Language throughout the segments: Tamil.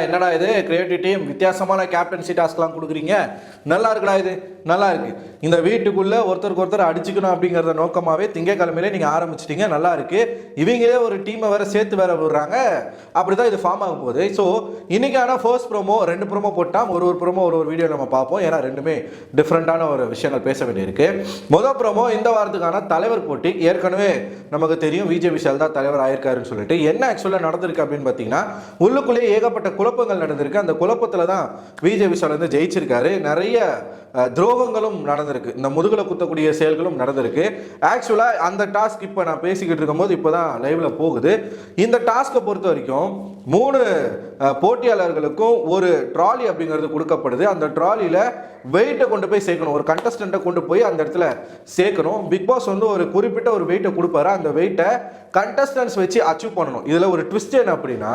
என்னடா இது கிரியேட்டிவ் டீம் வித்தியாசமான கேப்டன்சி டாஸ்க்லாம் கொடுக்குறீங்க. நல்லா இருக்குடா, இது நல்லா இருக்கு. இந்த வீட்டுக்குள்ள ஒருத்தருக்கு ஒருத்தர் அடிச்சுக்கணும் அப்படிங்கிறத நோக்கமாகவே திங்கக்கிழமையிலே நீங்கள் ஆரம்பிச்சிட்டீங்க. நல்லா இருக்கு. இவங்களே ஒரு டீமை வேற சேர்த்து வேற விடுறாங்க. அப்படிதான் இது ஃபார்ம் ஆகும் போது. ஸோ இன்னைக்கான ஃபர்ஸ்ட் ப்ரோமோ 2 ப்ரோமோ போட்டால் ஒரு ப்ரோமோ ஒரு வீடியோ நம்ம பார்ப்போம். ஏன்னா ரெண்டுமே டிஃப்ரெண்டான ஒரு விஷயங்கள் பேச வேண்டியிருக்கு. முதல் ப்ரோமோ இந்த வாரத்துக்கான தலைவர் போட்டி. ஏற்கனவே நமக்கு தெரியும் விஜய் விஷால் தான் தலைவர் ஆயிருக்காருன்னு சொல்லிட்டு. என்ன ஆக்சுவலாக நடந்திருக்கு அப்படின்னு பார்த்தீங்கன்னா, உள்ளுக்குள்ளே ஏகப்பட்ட குழப்பங்கள் நடந்திருக்கு. அந்த குழப்பத்தில் தான் விஜய் விஷால் வந்து ஜெயிச்சிருக்காரு. நிறைய துரோகங்களும் நடந்திருக்கு. இந்த முதுகுல குத்தக்கூடிய செயல்களும் நடந்திருக்கு. ஆக்சுவலாக அந்த டாஸ்க் இப்போ நான் பேசிக்கிட்டு இருக்கும்போது இப்போ தான் லைவ்ல போகுது. இந்த டாஸ்க்கை பொறுத்த வரைக்கும் 3 போட்டியாளர்களுக்கும் ஒரு ட்ராலி அப்படிங்கிறது கொடுக்கப்படுது. அந்த ட்ராலியில் வெயிட்டை கொண்டு போய் சேர்க்கணும். ஒரு கண்டஸ்டண்ட்டை கொண்டு போய் அந்த இடத்துல சேர்க்கணும். பிக் பாஸ் வந்து ஒரு குறிப்பிட்ட ஒரு வெயிட்டை கொடுப்பாரு. அந்த வெயிட்டை கண்டஸ்டன்ஸ் வச்சு அச்சீவ் பண்ணணும். இதில் ஒரு ட்விஸ்ட் என்ன அப்படின்னா,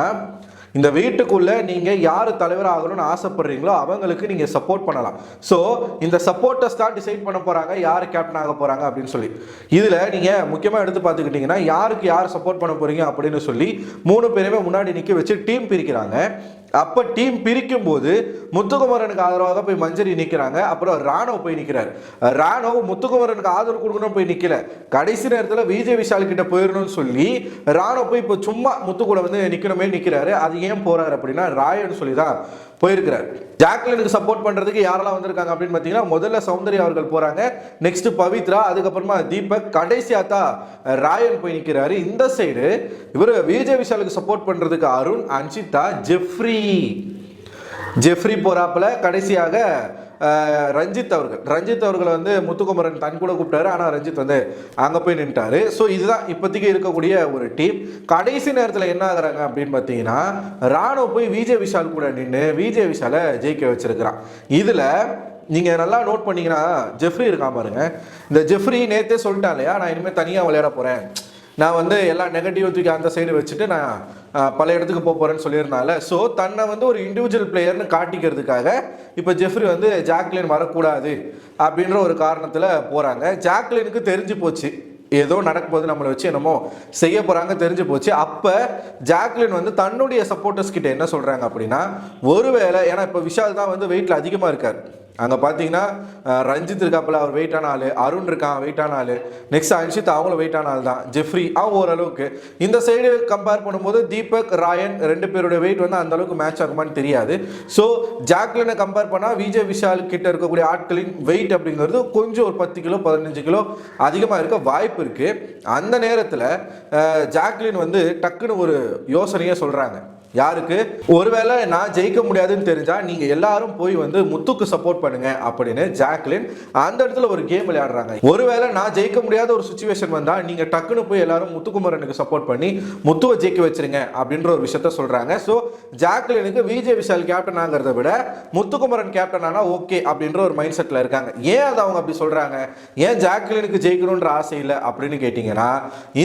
இந்த வீட்டுக்குள்ள நீங்க யாரு தலைவர் ஆகணும்னு ஆசைப்படுறீங்களோ அவங்களுக்கு நீங்க சப்போர்ட் பண்ணலாம். ஸோ இந்த சப்போர்ட்டர்ஸ் தான் டிசைட் பண்ண போறாங்க யாரு கேப்டன் ஆக போறாங்க அப்படின்னு சொல்லி. இதுல நீங்க முக்கியமா எடுத்து பார்த்துக்கிட்டீங்கன்னா, யாருக்கு யார் சப்போர்ட் பண்ண போறீங்க அப்படின்னு சொல்லி 3 பேருமே முன்னாடி நிக்க வச்சு டீம் பிரிக்கிறாங்க. அப்ப டீம் பிரிக்கும் போது முத்துக்குமரனுக்கு ஆதரவாக போய் மஞ்சரி நிற்கிறாங்க. அப்புறம் ராணவ் போய் நிற்கிறார். ராணவ் முத்துக்குமரனுக்கு ஆதரவு கொடுக்கணும் போய் நிற்கல. கடைசி நேரத்தில் விஜய் விஷால் கிட்ட போயிடணும்னு சொல்லி ராணவ் போய் இப்போ சும்மா முத்து கூட வந்து நிற்கணுமே நிற்கிறாரு. அது ஏன் போறாரு அப்படின்னா, ராயன்னு சொல்லி தான் போயிருக்கிறார். ஜாக்லினுக்கு சப்போர்ட் பண்றதுக்கு யாரெல்லாம் வந்திருக்காங்க அப்படின்னு பார்த்தீங்கன்னா, முதல்ல சௌந்தர்யா அவர்கள் போறாங்க, நெக்ஸ்ட் பவித்ரா, அதுக்கப்புறமா தீபக், கடைசியா தான் ராயன் போய் நிற்கிறாரு. இந்த சைடு இவர் விஜய் விஷாலுக்கு சப்போர்ட் பண்றதுக்கு அருண், அன்ஷிதா, ஜெஃப்ரி போறாப்புல. கடைசியாக ரஞ்சித் அவர்கள் வந்து முத்துக்குமரன் தன் கூட கூப்பிட்டாரு. ஆனால் ரஞ்சித் வந்து அங்கே போய் நின்ட்டாரு. ஸோ இதுதான் இப்போதைக்கு இருக்கக்கூடிய ஒரு டீம். கடைசி நேரத்தில் என்ன ஆகுறாங்க அப்படின்னு பார்த்தீங்கன்னா, ராணுவ போய் விஜய் விஷால் கூட நின்று விஜய் விஷாலை ஜெயிக்க வச்சிருக்கிறான். இதில் நீங்கள் நல்லா நோட் பண்ணீங்கன்னா, ஜெஃப்ரி இருக்கான் பாருங்க. இந்த ஜெஃப்ரி நேற்றே சொல்லிட்டான் இல்லையா, நான் இனிமேல் தனியாக விளையாட போகிறேன், நான் வந்து எல்லா நெகட்டிவ் தூக்கி அந்த சைடு வச்சுட்டு நான் பல இடத்துக்கு போகிறேன்னு சொல்லியிருந்தால. ஸோ தன்னை வந்து ஒரு இண்டிவிஜுவல் பிளேயர்னு காட்டிக்கிறதுக்காக இப்போ ஜெஃப்ரி வந்து ஜாக்லின் வரக்கூடாது அப்படின்ற ஒரு காரணத்தில் போகிறாங்க. ஜாக்லினுக்கு தெரிஞ்சு போச்சு ஏதோ நடக்கும்போது நம்மளை வச்சு என்னமோ செய்ய போகிறாங்க, தெரிஞ்சு போச்சு. அப்போ ஜாக்லின் வந்து தன்னுடைய சப்போர்ட்டர்ஸ் கிட்ட என்ன சொல்கிறாங்க அப்படின்னா, ஒருவேளை ஏன்னா இப்போ விஷால் தான் வந்து வெயிட்டில் அதிகமாக இருக்கார். அங்கே பார்த்தீங்கன்னா ரஞ்சித் இருக்காப்புல, அவர் வெயிட்டான ஆள், அருண் இருக்கான் வெயிட்டான ஆள், நெக்ஸ்ட் அன்ஷித் அவங்களும் வெயிட்டான ஆள் தான், ஜெஃப்ரி அவங்க ஓரளவுக்கு. இந்த சைடு கம்பேர் பண்ணும்போது தீபக், ராயன் 2 பேருடைய வெயிட் வந்து அந்த அளவுக்கு மேட்ச் ஆகுமான்னு தெரியாது. ஸோ ஜாக்லினை கம்பேர் பண்ணால் விஜய் விஷால் கிட்ட இருக்கக்கூடிய ஆட்களின் வெயிட் அப்படிங்கிறது கொஞ்சம் ஒரு 10 கிலோ 15 கிலோ அதிகமாக இருக்க வாய்ப்பு இருக்கு. அந்த நேரத்தில் ஜாக்லின் வந்து டக்குன்னு ஒரு யோசனையே சொல்கிறாங்க. யாருக்கு? ஒருவேளை நான் ஜெயிக்க முடியாதுன்னு தெரிஞ்சா நீங்க எல்லாரும் போய் வந்து முத்துக்கு சப்போர்ட் பண்ணுங்க அப்படின்னு ஜாக்லின் அந்த இடத்துல ஒரு கேம் விளையாடுறாங்க. ஒருவேளை நான் ஜெயிக்க முடியாத ஒரு சுச்சுவேஷன் வந்தா நீங்க டக்குன்னு போய் எல்லாரும் முத்துக்குமரனுக்கு சப்போர்ட் பண்ணி முத்துவை ஜெயிக்க வச்சிருங்க அப்படின்ற ஒரு விஷயத்த சொல்றாங்க. ஸோ ஜாக்லினுக்கு விஜய் விஷால் கேப்டன் ஆகிறத விட முத்துக்குமரன் கேப்டன் ஆனா ஓகே அப்படின்ற ஒரு மைண்ட் செட்ல இருக்காங்க. ஏன் அதை அவங்க அப்படி சொல்றாங்க? ஏன் ஜாக்லினுக்கு ஜெயிக்கணும்ன்ற ஆசை இல்லை அப்படின்னு கேட்டீங்கன்னா,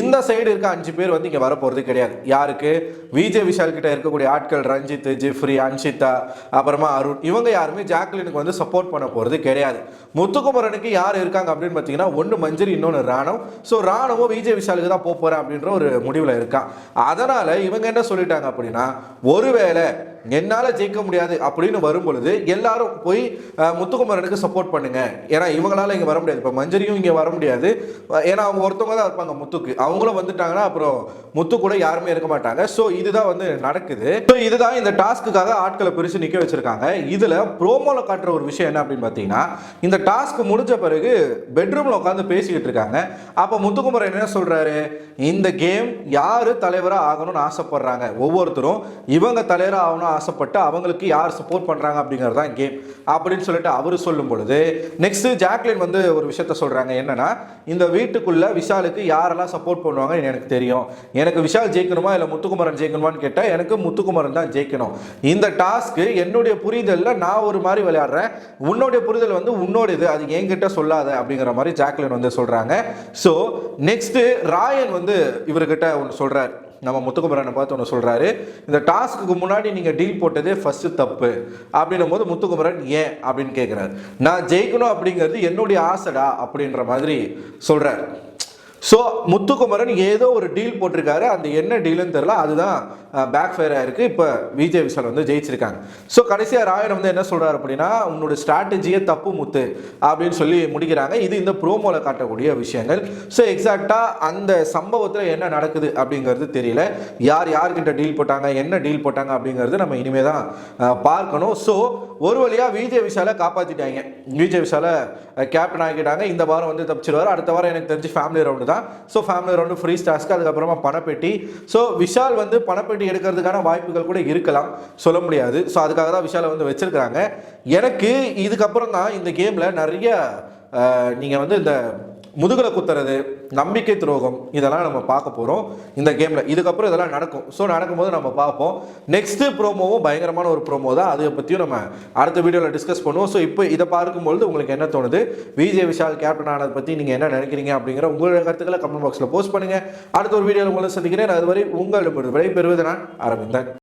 இந்த சைடு இருக்க 5 பேர் வந்து இங்க வரப்போறது கிடையாது. யாருக்கு? விஜய் விஷால் கிட்ட இருக்கக்கூடிய ஆட்கள் ரஞ்சித், ஜெஃப்ரி, அன்ஷிதா, அப்புறமா அருண், இவங்க யாருமே ஜாக்லினுக்கு வந்து சப்போர்ட் பண்ண போறது கிடையாது. முத்துக்குமரனுக்கு யார் இருக்காங்க அப்படின்னு பார்த்தீங்கன்னா, ஒன்று மஞ்சரி, இன்னொன்று ராணவ். ஸோ ராணவும் விஜய் விஷாலுக்கு தான் போறேன் அப்படின்ற ஒரு முடிவில் இருக்கான். அதனால இவங்க என்ன சொல்லிட்டாங்க அப்படின்னா, ஒருவேளை என்னால் ஜெயிக்க முடியாது அப்படின்னு வரும் பொழுது எல்லாரும் போய் முத்துக்குமரனுக்கு சப்போர்ட் பண்ணுங்க. ஏன்னா இவங்களால இங்கே வர முடியாது. இப்போ மஞ்சரியும் இங்கே வர முடியாது. ஏன்னா அவங்க ஒருத்தவங்க தான் இருப்பாங்க முத்துக்கு. அவங்களும் வந்துட்டாங்கன்னா அப்புறம் முத்து கூட யாருமே இருக்க மாட்டாங்க. ஸோ இதுதான் வந்து நடக்குது. ஸோ இதுதான் இந்த டாஸ்க்குக்காக ஆட்களை பிரித்து நிற்க வச்சிருக்காங்க. இதில் ப்ரோமோல காட்டுற ஒரு விஷயம் என்ன அப்படின்னு பார்த்தீங்கன்னா, இந்த டாஸ்க் முடிஞ்ச பிறகு பெட்ரூமில் உட்காந்து பேசிக்கிட்டு இருக்காங்க. அப்போ முத்துக்குமரன் என்ன சொல்றாரு, இந்த கேம் யாரு தலைவராக ஆகணும்னு ஆசைப்படுறாங்க, ஒவ்வொருத்தரும் இவங்க தலைவராக ஆகணும் ஆசைப்பட்டு அவங்களுக்கு யார் சப்போர்ட் பண்றாங்க அப்படிங்கிறது தான் கேம் அப்படின்னு சொல்லிட்டு அவரு சொல்லும் பொழுது, நெக்ஸ்ட் ஜாக்லின் வந்து ஒரு விஷயத்த சொல்றாங்க. என்னன்னா, இந்த வீட்டுக்குள்ள விஷாலுக்கு யாரெல்லாம் சப்போர்ட் பண்ணுவாங்க எனக்கு தெரியும். எனக்கு விஷால் ஜெயிக்கணுமா இல்லை முத்துக்குமரன் ஜெயிக்கணுமான்னு கேட்டா எனக்கு முத்துக்குமரன் தான் ஜெயிக்கணும். இந்த டாஸ்க் என்னுடைய புரிதல்ல நான் ஒரு மாதிரி விளையாடுறேன், உன்னுடைய புரிதல் வந்து உன்னோட இது, அது என்கிட்ட சொல்லாத அப்படிங்கிற மாதிரி ஜாக்லின் வந்து சொல்றாங்க. ஸோ நெக்ஸ்ட் ராயன் வந்து இவர்கிட்ட ஒன்று சொல்றாரு. நம்ம முத்துக்குமரனை பார்த்து ஒன்று சொல்கிறாரு, இந்த டாஸ்க்கு முன்னாடி நீங்கள் டீல் போட்டதே ஃபஸ்ட்டு தப்பு அப்படின்னும் போது முத்துக்குமரன் ஏன் அப்படின்னு கேட்குறாரு. நான் ஜெயிக்கணும் அப்படிங்கிறது என்னுடைய ஆசைடா அப்படின்ற மாதிரி சொல்கிறார். ஸோ முத்துக்குமரன் ஏதோ ஒரு டீல் போட்டிருக்காரு, அந்த என்ன டீல்னு தெரியல, அதுதான் பேக் ஃபயர் ஆயிருக்கு. இப்போ விஜய் விஷால் வந்து ஜெயிச்சிருக்காங்க. ஸோ கடைசியாக ராயன் வந்து என்ன சொல்றாரு அப்படின்னா, உன்னோட ஸ்ட்ராட்டஜியே தப்பு முத்து அப்படின்னு சொல்லி முடிக்கிறாங்க. இது இந்த ப்ரோமோவில் காட்டக்கூடிய விஷயங்கள். ஸோ எக்ஸாக்டாக அந்த சம்பவத்தில் என்ன நடக்குது அப்படிங்கிறது தெரியல. யார்கிட்ட டீல் போட்டாங்க, என்ன டீல் போட்டாங்க அப்படிங்கிறது நம்ம இனிமே தான் பார்க்கணும். ஸோ ஒரு வழியாக விஜய் விஷாலை காப்பாற்றிட்டாங்க. விஜய் விஷாலை கேப்டன் ஆக்கிட்டாங்க. இந்த வாரம் வந்து தப்பிச்சிருவார். அடுத்த வாரம் எனக்கு தெரிஞ்சு ஃபேமிலி ரவுண்டு தான். ஸோ ஃபேமிலி ரவுண்டு ஃப்ரீ ஸ்டாஸ்க்கு, அதுக்கப்புறமா பணப்பெட்டி. ஸோ விஷால் வந்து பணப்பெட்டி எடுக்கிறதுக்கான வாய்ப்புகள் கூட இருக்கலாம், சொல்ல முடியாது. ஸோ அதுக்காக தான் விஷாலை வந்து வச்சிருக்காங்க. எனக்கு இதுக்கப்புறம் தான் இந்த கேமில் நிறைய நீங்கள் வந்து இந்த முதுகலை குத்துறது, நம்பிக்கை துரோகம், இதெல்லாம் நம்ம பார்க்க போகிறோம் இந்த கேமில். இதுக்கப்புறம் இதெல்லாம் நடக்கும். ஸோ நடக்கும்போது நம்ம பார்ப்போம். நெக்ஸ்ட்டு ப்ரோமோவும் பயங்கரமான ஒரு ப்ரோமோ தான். அதை பற்றியும் நம்ம அடுத்த வீடியோவில் டிஸ்கஸ் பண்ணுவோம். ஸோ இப்போ இதை பார்க்கும்பொழுது உங்களுக்கு என்ன தோணுது, விஜய் விஷால் கேப்டன் ஆனதை பற்றி நீங்கள் என்ன நினைக்கிறீங்க அப்படிங்கிற உங்களுடைய கருத்துக்களை கமெண்ட் பாக்ஸில் போஸ்ட் பண்ணுங்கள். அடுத்த ஒரு வீடியோவில் உங்களை சந்திக்கிறேன். அதுவரை உங்களிடமிருந்து விடைபெறுவது நான் அரவிந்தன்.